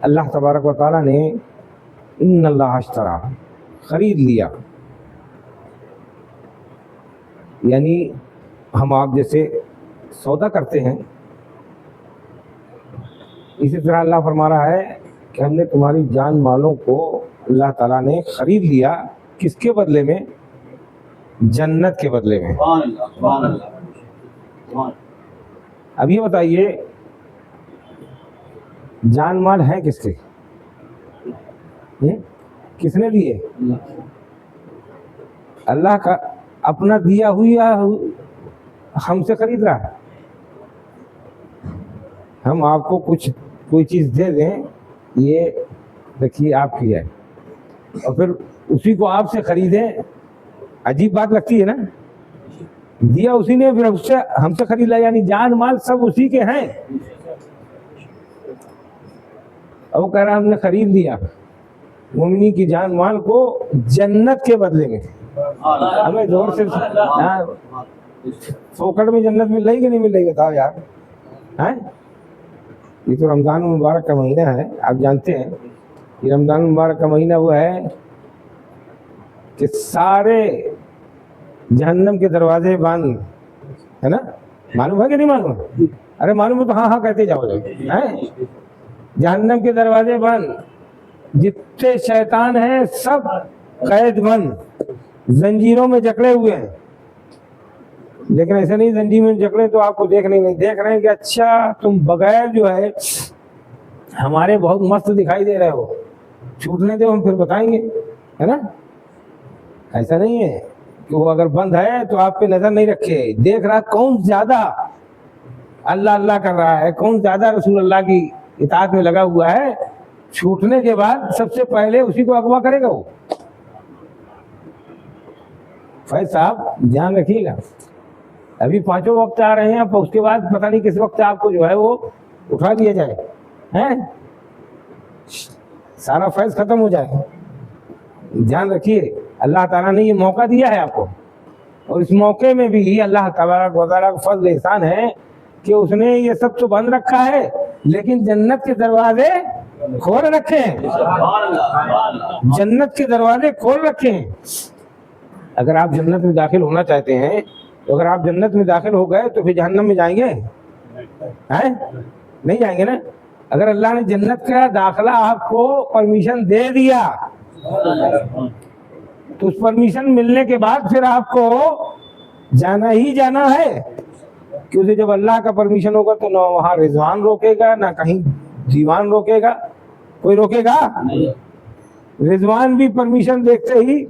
اللہ تبارک و تعالیٰ نے ان اللہ اشترا خرید لیا، یعنی ہم آپ جیسے سودا کرتے ہیں، اسی طرح اللہ فرما رہا ہے کہ ہم نے تمہاری جان مالوں کو اللہ تعالیٰ نے خرید لیا، کس کے بدلے میں؟ جنت کے بدلے میں۔ اب یہ بتائیے جان مال ہے کس کے؟ کس نے دیے؟ اللہ کا اپنا دیا ہوا ہم سے خرید رہا ہے۔ ہم آپ کو کوئی چیز دے دیں، یہ دیکھیے آپ کی ہے، اور پھر اسی کو آپ سے خریدیں، عجیب بات لگتی ہے نا؟ دیا اسی نے، پھر اس سے ہم سے خرید لیا، یعنی جان مال سب اسی کے ہیں۔ اور وہ کہہ رہا ہم نے خرید لیا مومنی کی جان مال کو جنت کے بدلے میں۔ ہمیں زور سے فوکٹ میں جنت مل رہی کہ نہیں مل رہی بتاؤ یار؟ یہ تو رمضان المبارک کا مہینہ ہے، آپ جانتے ہیں یہ رمضان المبارک کا مہینہ وہ ہے کہ سارے جہنم کے دروازے بند ہے نا؟ معلوم ہے کہ نہیں معلوم؟ ارے معلوم ہے تو ہاں ہاں کہتے جاؤ۔ جہنم کے دروازے بند، جتنے شیطان ہیں سب قید بند، زنجیروں میں جکڑے ہوئے ہیں۔ لیکن ایسا نہیں زنجیر میں جکڑے تو آپ کو دیکھ رہے ہیں کہ اچھا تم بغیر جو ہے ہمارے بہت مست دکھائی دے رہے ہو، چھوٹنے دو ہم پھر بتائیں گے، ہے نا؟ ایسا نہیں ہے کہ وہ اگر بند ہے تو آپ پہ نظر نہیں رکھے، دیکھ رہا کون زیادہ اللہ اللہ کر رہا ہے، کون زیادہ رسول اللہ کی اطاعت میں لگا ہوا ہے، چھوٹنے کے بعد سب سے پہلے اسی کو اغوا کرے گا وہ۔ فیض صاحب دھیان رکھیے گا، ابھی 5 وقت آ رہے ہیں، اس کے بعد پتہ نہیں کس وقت آپ کو جو ہے وہ اٹھا دیا جائے، ہیں سارا فیض ختم ہو جائے۔ دھیان رکھیے، اللہ تعالیٰ نے یہ موقع دیا ہے آپ کو، اور اس موقع میں بھی اللہ تبارک و تعالیٰ کا فضل احسان ہے کہ اس نے یہ سب تو بند رکھا ہے لیکن جنت کے دروازے کھول رکھے ہیں۔ جنت کے دروازے کھول رکھے ہیں۔ اگر آپ جنت میں داخل ہونا چاہتے ہیں تو اگر آپ جنت میں داخل ہو گئے تو پھر جہنم میں جائیں گے؟ نہیں جائیں گے نا۔ اگر اللہ نے جنت کا داخلہ آپ کو پرمیشن دے دیا تو اس پرمیشن ملنے کے بعد پھر آپ کو جانا ہی جانا ہے، کیونکہ جب اللہ کا پرمیشن ہوگا تو نہ وہاں رضوان روکے گا، نہ کہیں دیوان روکے گا، کوئی روکے گا؟ رضوان بھی پرمیشن دیکھتے ہی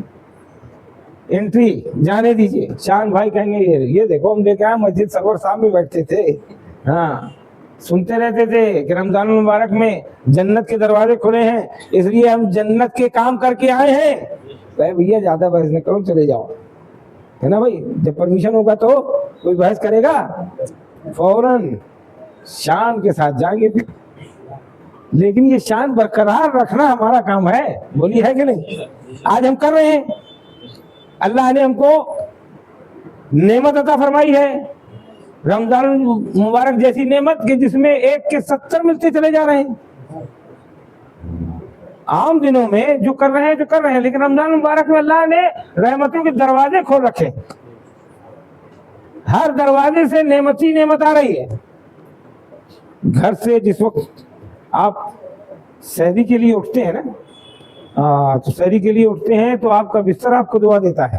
انٹری جانے دیجیے۔ شان بھائی کہیں گے یہ دیکھو ہم دیکھا مسجد سرور صاحب میں بیٹھتے تھے، ہاں سنتے رہتے تھے کہ رمضان المبارک میں جنت کے دروازے کھلے ہیں، اس لیے ہم جنت کے کام کر کے آئے ہیں۔ بھیا زیادہ بحث نہ کرو، چلے جاؤ، ہے نا بھائی؟ جب پرمیشن ہوگا تو کوئی بحث کرے گا؟ فوراً شان کے ساتھ جائیں گے پھر۔ لیکن یہ شان برقرار رکھنا ہمارا کام ہے، بولی ہے کہ نہیں؟ آج ہم کر رہے ہیں۔ اللہ نے ہم کو نعمت عطا فرمائی ہے، رمضان مبارک جیسی نعمت کہ جس میں 1 کے 70 ملتے چلے جا رہے ہیں۔ عام دنوں میں جو کر رہے ہیں لیکن رمضان مبارک میں اللہ نے رحمتوں کے دروازے کھول رکھے، ہر دروازے سے نعمت ہی نعمت آ رہی ہے۔ گھر سے جس وقت آپ سحری کے لیے اٹھتے ہیں نا، تو سحری کے لیے اٹھتے ہیں تو آپ کا بستر آپ کو دعا دیتا ہے۔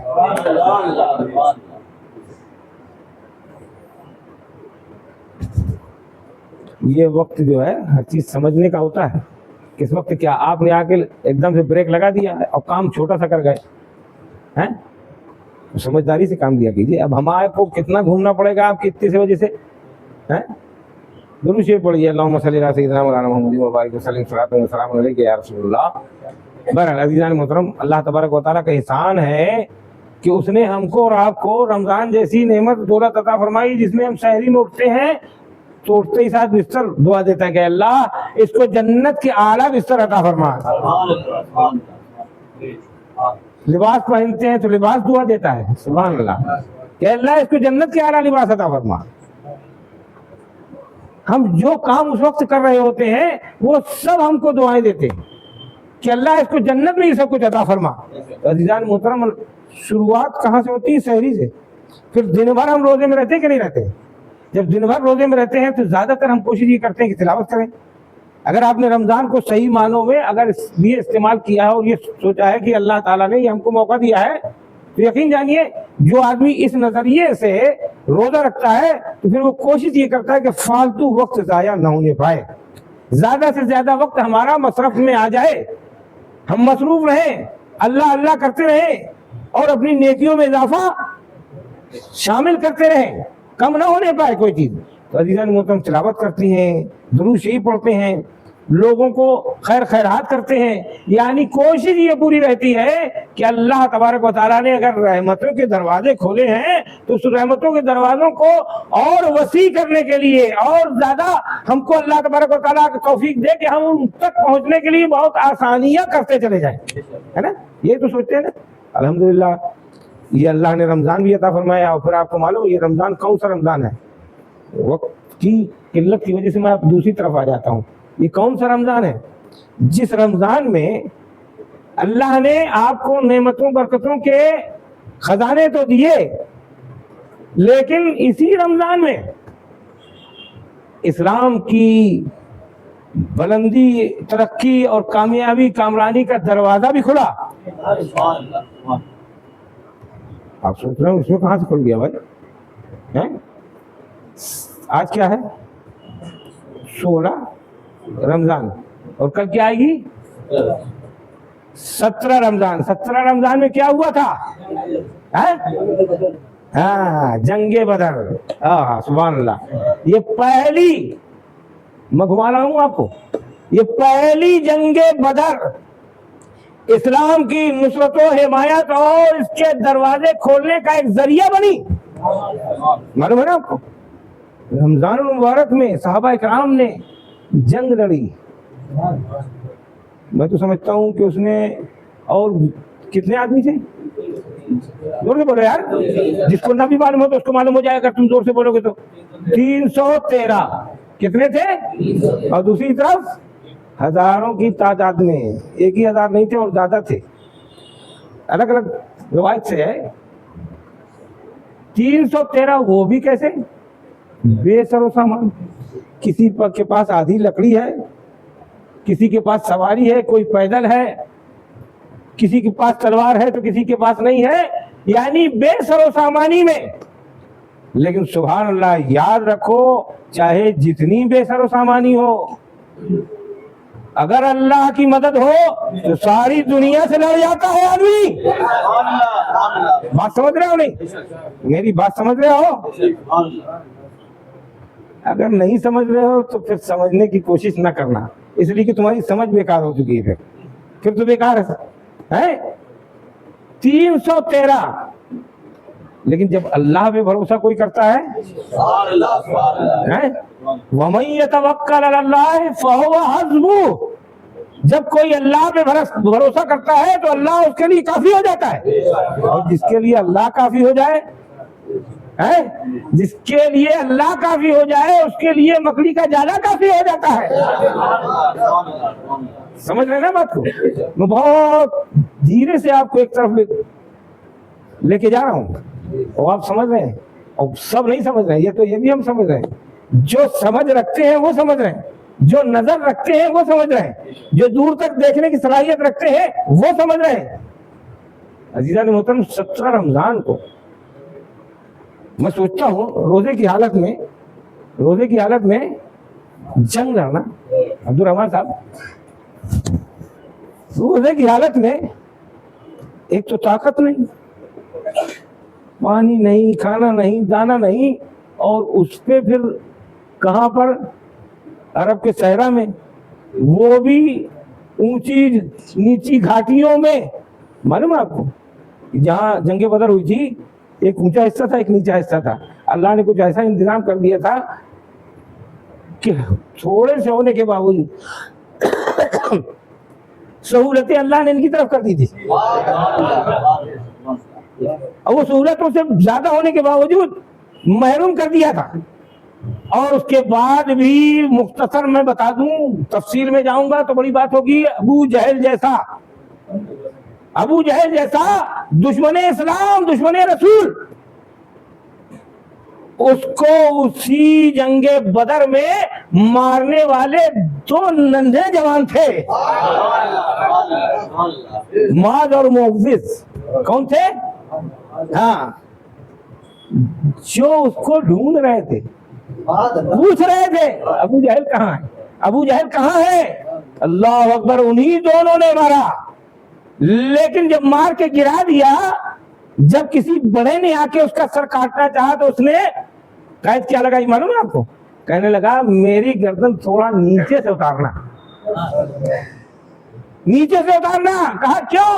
یہ وقت جو ہے ہر چیز سمجھنے کا ہوتا ہے، کس وقت کیا۔ آپ نے آ کے ایک دم سے بریک لگا دیا اور کام چھوٹا سا کر گئے ہیں، سمجھداری سے کام لیا کیجیے۔ اب ہمارے کو کتنا گھومنا پڑے گا آپ کی اتنی سے وجہ سے، درود شریف پڑھیے، اللہم صلی علی سیدنا مولانا محمد وبارک وسلم، صلاۃ و سلام علیک یا رسول اللہ۔ بہرحال عزیزان محترم، اللہ تبارک و تعالیٰ کا احسان ہے کہ اس نے ہم کو اور آپ کو رمضان جیسی نعمت دولت عطا فرمائی، جس میں ہم سحری میں اٹھتے ہیں تو اٹھتے ہی ساتھ بستر دعا دیتا ہے کہ اللہ اس کو جنت کے اعلیٰ بستر عطا فرما۔ لباس پہنتے ہیں تو لباس دعا دیتا ہے، سبحان اللہ، کہ اللہ اس کو جنت کے اعلیٰ لباس عطا فرما۔ ہم جو کام اس وقت کر رہے ہوتے ہیں وہ سب ہم کو دعائیں دیتے ہیں کہ اللہ اس کو جنت میں یہ سب کچھ عطا فرما. عزیزان محترم، شروعات کہاں سے ہوتی ہے؟ سحری سے. پھر دن بھر ہم روزے میں رہتے کہ نہیں رہتے؟ جب دن بھر روزے میں رہتے ہیں تو زیادہ تر ہم کوشش یہ کرتے ہیں کہ تلاوت کریں. اگر آپ نے رمضان کو صحیح معنوں میں اگر اس لیے استعمال کیا ہے اور یہ سوچا ہے کہ اللہ تعالیٰ نے یہ ہم کو موقع دیا ہے، تو یقین جانیے جو آدمی اس نظریے سے روزہ رکھتا ہے تو پھر وہ کوشش یہ کرتا ہے کہ فالتو وقت ضائع نہ ہونے پائے، زیادہ سے زیادہ وقت ہمارا مصرف میں آ جائے، ہم مصروف رہیں، اللہ اللہ کرتے رہیں اور اپنی نیکیوں میں اضافہ شامل کرتے رہیں، کم نہ ہونے پائے کوئی چیز. تو عزیزان محترم، تلاوت کرتی ہیں، درود شریف پڑھتے ہیں، لوگوں کو خیر خیرات کرتے ہیں، یعنی کوشش یہ پوری رہتی ہے کہ اللہ تبارک و تعالیٰ نے اگر رحمتوں کے دروازے کھولے ہیں تو اس رحمتوں کے دروازوں کو اور وسیع کرنے کے لیے اور زیادہ ہم کو اللہ تبارک و تعالیٰ کی توفیق دے کہ ہم ان تک پہنچنے کے لیے بہت آسانیاں کرتے چلے جائیں، ہے نا؟ یہ تو سوچتے ہیں نا. الحمدللہ یہ اللہ نے رمضان بھی عطا فرمایا. اور پھر آپ کو معلوم یہ رمضان کون سا رمضان ہے؟ وقت کی قلت کی وجہ سے میں دوسری طرف آ جاتا ہوں. یہ کون سا رمضان ہے؟ جس رمضان میں اللہ نے آپ کو نعمتوں برکتوں کے خزانے تو دیے، لیکن اسی رمضان میں اسلام کی بلندی، ترقی اور کامیابی، کامرانی کا دروازہ بھی کھلا. آپ سوچ رہے ہو اس میں کہاں سے کھل گیا بھائی؟ آج کیا ہے؟ 16 رمضان، اور کل کیا آئے گی؟ 17 رمضان. 17 رمضان میں کیا ہوا تھا؟ ہاں، جنگ بدر. سبحان اللہ. یہ پہلی، میں گھما رہا ہوں آپ کو، یہ پہلی جنگ بدر اسلام کی نصرت و حمایت اور اس کے دروازے کھولنے کا ایک ذریعہ بنی. معلوم ہے نا آپ کو؟ رمضان المبارک میں صحابہ اکرام نے جنگ لڑی. میں تو سمجھتا ہوں کہ اس میں اور کتنے آدمی تھے؟ زور سے بولو یار، جس کو نہ بھی معلوم ہو تو اس کو معلوم ہو جائے گا. تم زور سے بولو گے تو 313. کتنے تھے؟ اور دوسری طرف ہزاروں کی تعداد میں، ایک ہی ہزار نہیں تھے اور زیادہ تھے. الگ الگ روایت سے ہے. 313 وہ بھی کیسے؟ بے سر و سامان. کسی کے پاس آدھی لکڑی ہے، کسی کے پاس سواری ہے، کوئی پیدل ہے، کسی کے پاس تلوار ہے تو کسی کے پاس نہیں ہے، یعنی بے سر و سامانی میں. لیکن سبحان اللہ، یاد رکھو چاہے جتنی بے سر و سامانی ہو، اگر اللہ کی مدد ہو تو ساری دنیا سے لڑ جاتا ہے آدمی. بات سمجھ رہے ہو نہیں؟ میری بات سمجھ رہے ہو؟ اگر نہیں سمجھ رہے ہو تو پھر سمجھنے کی کوشش نہ کرنا، اس لیے کہ تمہاری سمجھ بیکار ہو چکی ہے. پھر تو بیکار ہے. 313. لیکن جب اللہ پہ بھروسہ کوئی کرتا ہے، وَمَن يَتَوَكَّلْ عَلَى اللَّهِ فَهُوَ حَسْبُهُ. جب کوئی اللہ پہ بھروسہ کرتا ہے تو اللہ اس کے لیے کافی ہو جاتا ہے. اور جس کے لیے اللہ کافی ہو جائے، جس کے لیے اللہ کافی ہو جائے، اس کے لیے مکڑی کا جالا کافی ہو جاتا ہے. سمجھ رہے نا بات کو؟ میں بہت دھیرے سے آپ کو ایک طرف لے کے جا رہا ہوں، اور آپ سمجھ رہے ہیں، اور سب نہیں سمجھ رہے ہیں. یہ بھی ہم سمجھ رہے ہیں. جو سمجھ رکھتے ہیں وہ سمجھ رہے ہیں، جو نظر رکھتے ہیں وہ سمجھ رہے ہیں، جو دور تک دیکھنے کی صلاحیت رکھتے ہیں وہ سمجھ رہے ہیں. عزیزان محترم، 17 رمضان کو میں سوچتا ہوں روزے کی حالت میں جنگ لڑنا. عبد الرحمان صاحب، روزے کی حالت میں ایک تو طاقت نہیں، پانی نہیں، کھانا نہیں، دانا نہیں، اور اس پہ پھر کہاں پر؟ عرب کے صحرا میں، وہ بھی اونچی نیچی گھاٹیوں میں. معلوم ہے آپ کو جہاں جنگ بدر ہوئی تھی، ایک اونچا حصہ تھا، ایک نیچا حصہ تھا. اللہ نے کچھ ایسا انتظام کر دیا تھا کہ تھوڑے سے ہونے کے باوجود سہولتیں اللہ نے ان کی طرف کر دی تھی، اور وہ سہولتوں سے زیادہ ہونے کے باوجود محروم کر دیا تھا. اور اس کے بعد بھی مختصر میں بتا دوں، تفصیل میں جاؤں گا تو بڑی بات ہوگی. ابو جہل جیسا دشمن اسلام، دشمن رسول، اس کو اسی جنگ بدر میں مارنے والے 2 ننھے جوان تھے، معاذ اور معوذ. کون تھے؟ ہاں، جو اس کو ڈھونڈ رہے تھے، پوچھ رہے تھے ابو جہل کہاں ہے، ابو جہل کہاں ہے. اللہ اکبر، انہی دونوں نے مارا. لیکن جب مار کے گرا دیا، جب کسی بڑے نے آ کے اس کا سر کاٹنا چاہا تو اس نے قید کیا لگا، یہ معلوم ہے آپ کو؟ کہنے لگا میری گردن تھوڑا نیچے سے اتارنا، نیچے سے اتارنا. کہا کیوں؟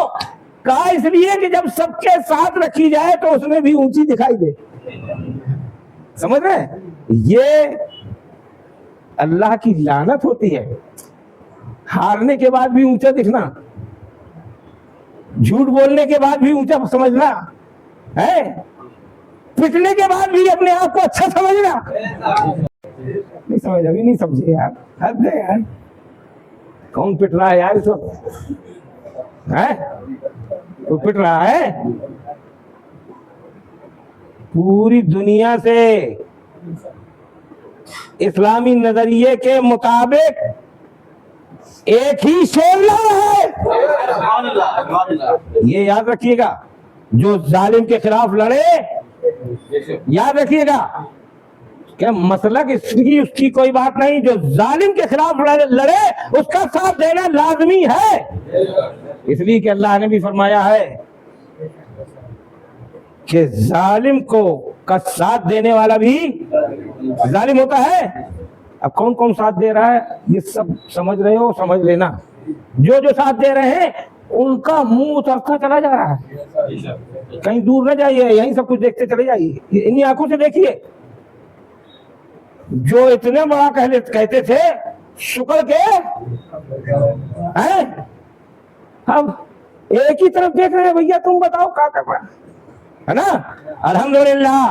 کہا اس لیے کہ جب سب کے ساتھ رکھی جائے تو اس میں بھی اونچی دکھائی دے. سمجھ رہے ہیں؟ یہ اللہ کی لعنت ہوتی ہے. ہارنے کے بعد بھی اونچا دکھنا، جھوٹ بولنے کے بعد بھی اونچا سمجھنا ہے، پٹنے کے بعد بھی اپنے آپ کو اچھا سمجھنا. نہیں سمجھ، ابھی نہیں سمجھے یار، حد ہے یار. کون پٹ رہا ہے یار اس وقت؟ تو پٹ رہا ہے پوری دنیا سے. اسلامی نظریے کے مطابق ایک ہی شور لڑ ہے. یہ یاد رکھیے گا، جو ظالم کے خلاف لڑے، یاد رکھیے گا کہ مسلک اس کی کوئی بات نہیں. جو ظالم کے خلاف لڑے اس کا ساتھ دینا لازمی ہے. اس لیے کہ اللہ نے بھی فرمایا ہے کہ ظالم کا ساتھ دینے والا بھی ظالم ہوتا ہے. اب کون کون ساتھ دے رہا ہے یہ سب سمجھ رہے ہو، سمجھ لینا. جو ساتھ دے رہے ہیں ان کا منہ اترتا چلا جا رہا ہے. کہیں دور نہ جائیے، یہیں سب کچھ دیکھتے چلے جائیے، انہی آنکھوں سے دیکھیے. جو اتنے بڑا کہتے تھے شکر کے، اب ایک ہی طرف دیکھ رہے ہیں. بھیا تم بتاؤ کیا کر رہا ہے نا. الحمدللہ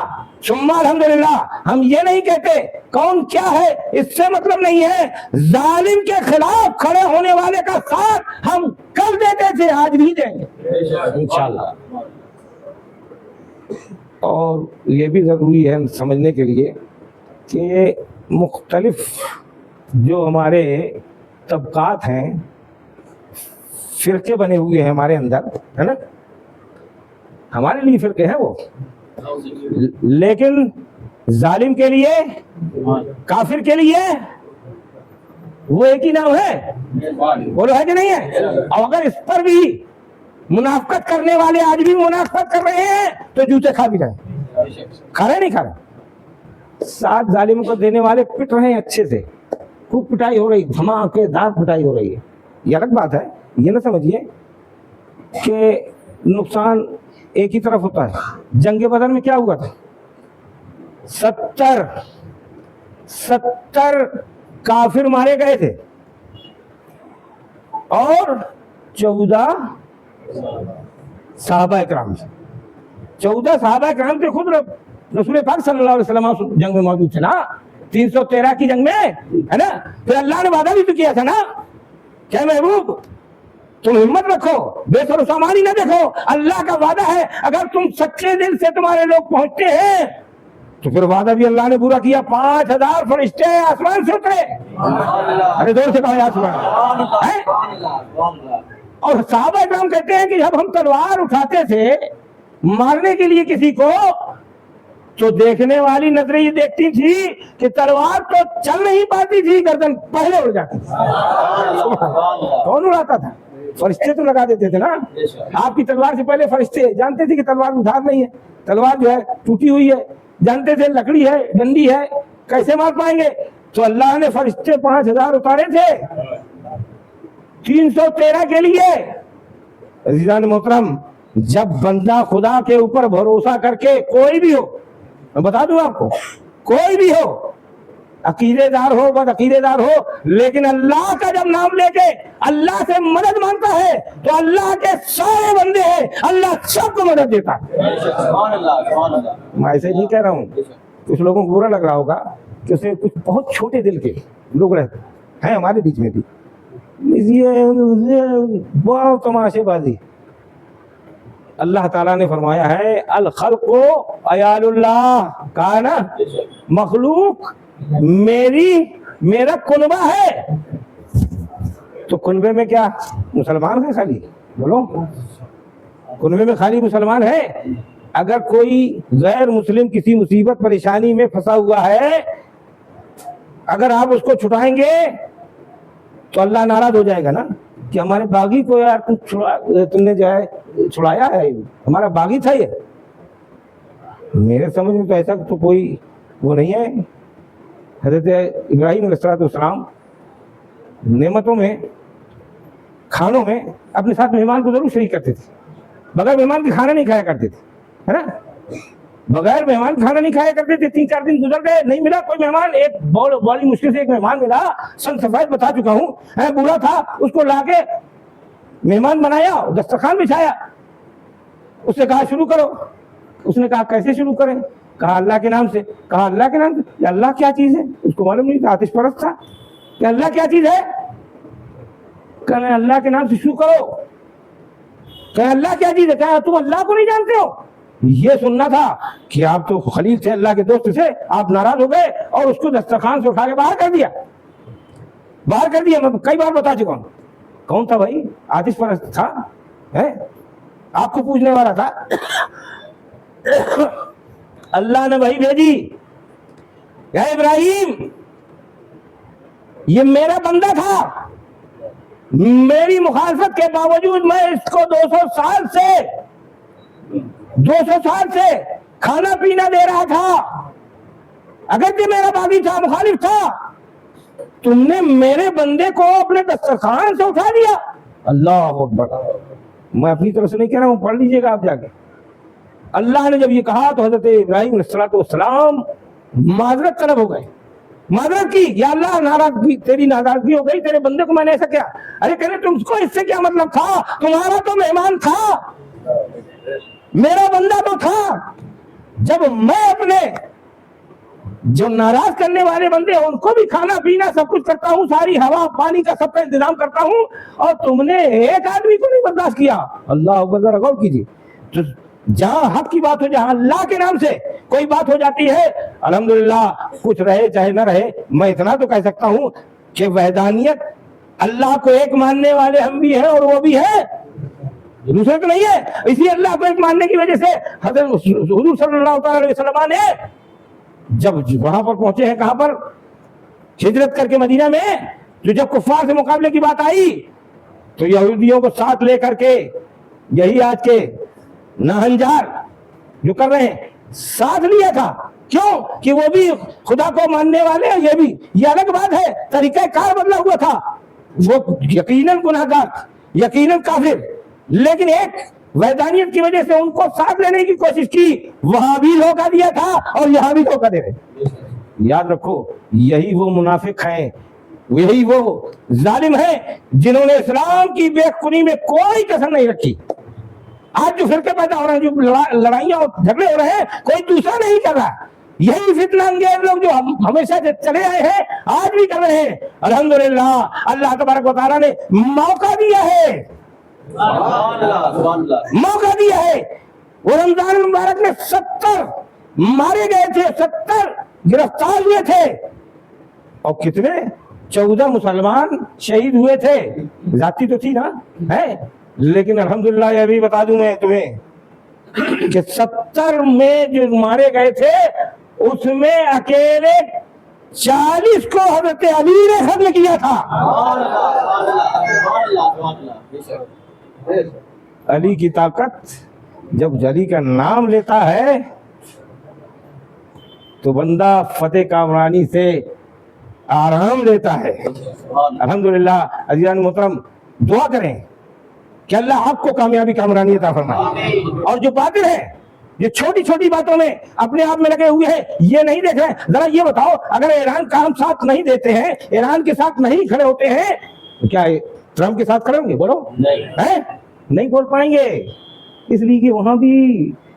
ثم الحمدللہ. ہم یہ نہیں کہتے کون کیا ہے، اس سے مطلب نہیں ہے. ظالم کے خلاف کھڑے ہونے والے کا ساتھ ہم کل دیتے تھے، آج بھی دیں گے انشاءاللہ. اور یہ بھی ضروری ہے سمجھنے کے لیے کہ مختلف جو ہمارے طبقات ہیں، فرقے بنے ہوئے ہیں ہمارے اندر، ہے نا. ہمارے لیے فرقے ہیں وہ، لیکن ظالم کے لیے، کافر کے لیے وہ ایک ہی نام ہے. بولو ہے کہ نہیں ہے؟ اور اگر اس پر بھی منافقت کرنے والے آج بھی منافقت کر رہے ہیں تو جوتے کھا بھی رہے. کھا رہے نہیں کھا رہے؟ ساتھ ظالموں کو دینے والے پٹ رہے ہیں اچھے سے، خوب پٹائی ہو رہی، دھماکے دار پٹائی ہو رہی ہے. یہ الگ بات ہے. یہ نہ سمجھیے کہ نقصان ایک ہی طرف ہوتا ہے. جنگ بدر میں کیا ہوا تھا؟ 70 کافر مارے گئے تھے اور 14 صحابہ اکرام سے. 14 صحابہ اکرام تھے. خود رسول پاک صلی اللہ علیہ وسلم جنگ میں موجود تھے نا، 313 کی جنگ میں، ہے نا. پھر اللہ نے وعدہ بھی تو کیا تھا نا کہ محبوب تم ہمت رکھو، بے سر و سامانی نہ دیکھو. اللہ کا وعدہ ہے اگر تم سچے دل سے تمہارے لوگ پہنچتے ہیں تو پھر وعدہ بھی اللہ نے پورا کیا. 5000 فرشتے آسمان سے اترے. ارے دور سے کہا آسمان. اور صحابہ کرام کہتے ہیں کہ جب ہم تلوار اٹھاتے تھے مارنے کے لیے کسی کو تو دیکھنے والی نظریں یہ دیکھتی تھی کہ تلوار تو چل نہیں پاتی تھی، گردن پہلے اڑ جاتی تھی. کون اڑاتا تھا؟ فرشتے تو لگا دیتے تھے نا. آپ کی تلوار سے پہلے فرشتے جانتے تھے کہ تلوار ادھار نہیں ہے، تلوار جو ہے ٹوٹی ہوئی ہے، جانتے تھے لکڑی ہے، ڈنڈی ہے، کیسے مار پائیں گے. تو اللہ نے فرشتے 5000 اتارے تھے 313 کے لیے. عزیزان محترم، جب بندہ خدا کے اوپر بھروسہ کر کے، کوئی بھی ہو، میں بتا دوں آپ کو، کوئی بھی ہو، عقیدے دار ہو، بس عقیدے دار ہو، لیکن اللہ کا جب نام لے کے اللہ سے مدد مانگتا ہے تو اللہ کے سارے بندے ہیں، اللہ سب کو مدد دیتا ہے. میں ایسے نہیں کہہ رہا ہوں، کچھ لوگوں کو برا لگ رہا ہوگا کہ اسے کچھ بہت چھوٹے دل کے لوگ رہتے ہیں ہمارے بیچ میں بھی، یہ بہت تماشے بازی. اللہ تعالیٰ نے فرمایا ہے الخلق عیال اللہ، کہا نا مخلوق میرا کنبہ ہے. تو کنبے میں کیا مسلمان ہیں خالی؟ بولو، کنبے میں خالی مسلمان ہے؟ اگر کوئی غیر مسلم کسی مصیبت پریشانی میں پھنسا ہوا ہے، اگر آپ اس کو چھٹائیں گے تو اللہ ناراض ہو جائے گا نا کہ ہمارے باغی کو یار تم نے جو ہے چھڑایا ہے، ہمارا باغی تھا یہ. میرے سمجھ میں تو ایسا تو کوئی وہ نہیں ہے. حضرت ابراہیم علیہ السلام نعمتوں میں، کھانوں میں اپنے ساتھ مہمان کو ضرور شریک کرتے تھے. بغیر مہمان کے کھانا نہیں کھایا کرتے تھے، ہے نا؟ بغیر مہمان کھانا نہیں کھایا کرتے تھے. 3-4 دن گزر گئے، نہیں ملا کوئی مہمان. ایک بڑی مشکل سے ایک مہمان ملا، سن سفید بتا چکا ہوں، بوڑھا تھا. اس کو لا کے مہمان بنایا، دسترخوان بچھایا. اس سے کہا شروع کرو. اس نے کہا کیسے شروع کریں؟ کہا اللہ کے نام سے. کہا اللہ کے نام سے؟ یہ اللہ کیا چیز ہے؟ اس کو معلوم نہیں تھا، آتش پرست تھا. کہ اللہ کیا چیز ہے؟ کہ اللہ کے نام سے شروع کرو. کہ اللہ کیا چیز ہے؟ کہا تم اللہ کو نہیں جانتے ہو؟ یہ سننا تھا کہ آپ تو خلیل تھے، اللہ کے دوست تھے، آپ ناراض ہو گئے اور اس کو دسترخوان سے اٹھا کے باہر کر دیا. باہر کر دیا. میں کئی بار بتا چکا ہوں. کون تھا بھائی؟ آتش پرست تھا، آپ کو پوچھنے والا تھا. اللہ نے وحی بھیجی، یا ابراہیم یہ میرا بندہ تھا، میری مخالفت کے باوجود میں اس کو 200 سال سے کھانا پینا دے رہا تھا. اگرچہ میرا باغی تھا، مخالف تھا، تم نے میرے بندے کو اپنے دسترخوان سے اٹھا دیا. اللہ اکبر. میں اپنی طرف سے نہیں کہہ رہا ہوں، پڑھ لیجئے گا آپ جا کے. اللہ نے جب یہ کہا تو حضرت ابراہیم علیہ السلام معذرت طلب ہو گئے. معذرت کی، یا اللہ ناراضگی، تیری ناراضگی ہو گئی، تیرے بندے کو میں نے ایسا کیا. ارے کہنے تم کو اس سے کیا مطلب تھا؟ تمہارا تو مہمان تھا، میرا بندہ تو تھا. جب میں اپنے جو ناراض کرنے والے بندے ہیں ان کو بھی کھانا پینا سب کچھ کرتا ہوں، ساری ہوا پانی کا سب کا انتظام کرتا ہوں، اور تم نے ایک آدمی کو نہیں برداشت کیا. اللہ اکبر. غور کیجیے. تو جہاں حق کی بات ہو، جہاں اللہ کے نام سے کوئی بات ہو جاتی ہے، الحمدللہ کچھ رہے چاہے نہ رہے، میں اتنا تو کہہ سکتا ہوں کہ وحدانیت، اللہ کو ایک ماننے والے ہم بھی ہیں اور وہ بھی ہے، دوسرے تو نہیں ہے. اسی اللہ کو ایک ماننے کی وجہ سے حضرت حضور صلی اللہ علیہ وسلم نے جب وہاں پر پہنچے ہیں، کہاں پر؟ ہجرت کر کے مدینہ میں. جو جب کفار سے مقابلے کی بات آئی تو یہودیوں کو ساتھ لے کر کے، یہی آج کے ناہنجار جو کر رہے ہیں، ساتھ لیا تھا. کیوں؟ کہ وہ بھی خدا کو ماننے والے ہیں، یہ بھی. یہ الگ بات ہے، طریقہ کار بدلا ہوا تھا. وہ یقیناً گناہگار، یقیناً کافر، لیکن ایک وحدانیت کی وجہ سے ان کو ساتھ لینے کی کوشش کی. وہاں بھی دھوکہ دیا تھا اور یہاں بھی دھوکہ دے رہے. یاد رکھو، یہی وہ منافق ہیں، یہی وہ ظالم ہیں جنہوں نے اسلام کی بے خونی میں کوئی کسر نہیں رکھی. آج جو فرقے پیدا ہو رہے ہیں، جو لڑائیاں اور جھگڑے ہو رہے ہیں، کوئی دوسرا نہیں کر رہا. یہی فتنہ انگیز لوگ جو ہمیشہ سے چلے آئے ہیں آج بھی کر رہے ہیں. الحمدللہ اللہ تبارک و تعالیٰ نے موقع دیا ہے، موقع دیا ہے. وہ رمضان المبارک میں 70 مارے گئے تھے، 70 گرفتار ہوئے تھے، اور کتنے 14 مسلمان شہید ہوئے تھے. ذاتی تو تھی نا، ہے، لیکن الحمدللہ یہ بھی بتا دوں میں تمہیں کہ 70 میں جو مارے گئے تھے اس میں اکیلے 40 کو حضرت علی نے ختم کیا تھا. علی کی طاقت، جب علی کا نام لیتا ہے تو بندہ فتح کامرانی سے آرام لیتا ہے. الحمدللہ. عزیزان محترم، دعا کریں کہ اللہ آپ کو کامیابی کامرانی عطا فرمائے. اور جو باطل ہیں، یہ چھوٹی چھوٹی باتوں میں اپنے آپ میں لگے ہوئے ہیں، یہ نہیں دیکھ رہے. ذرا یہ بتاؤ، اگر ایران کا ہم ساتھ نہیں دیتے ہیں، ایران کے ساتھ نہیں کھڑے ہوتے ہیں، تو کیا ٹرمپ کے ساتھ کھڑے ہوں گے؟ بولو. نہیں بول پائیں گے، اس لیے کہ وہاں بھی